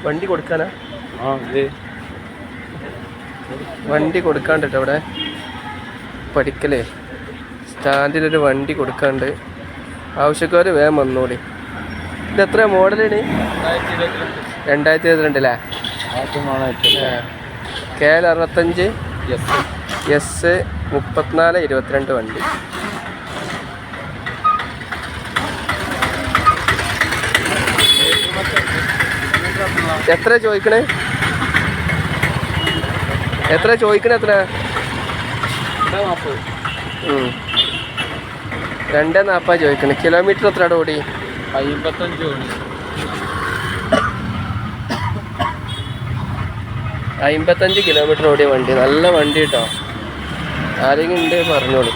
വണ്ടി കൊടുക്കാനാ? വണ്ടി കൊടുക്കാണ്ട് കേട്ടോ അവിടെ പഠിക്കലേ സ്റ്റാൻഡിലൊരു വണ്ടി കൊടുക്കാണ്ട്. ആവശ്യക്കാർ വേഗം വന്നോളി. ഇത് എത്ര മോഡലാണ്? 2022 അല്ലേ? KL 65 S 3422 വണ്ടി. എത്ര ചോദിക്കണേ? എത്ര 240 ചോദിക്കണേ. കിലോമീറ്റർ എത്ര ഓടി? 55 കിലോമീറ്റർ ഓടിയ വണ്ടി. നല്ല വണ്ടി കേട്ടോ. ആരെങ്കിലും ഉണ്ട് പറഞ്ഞോളൂ.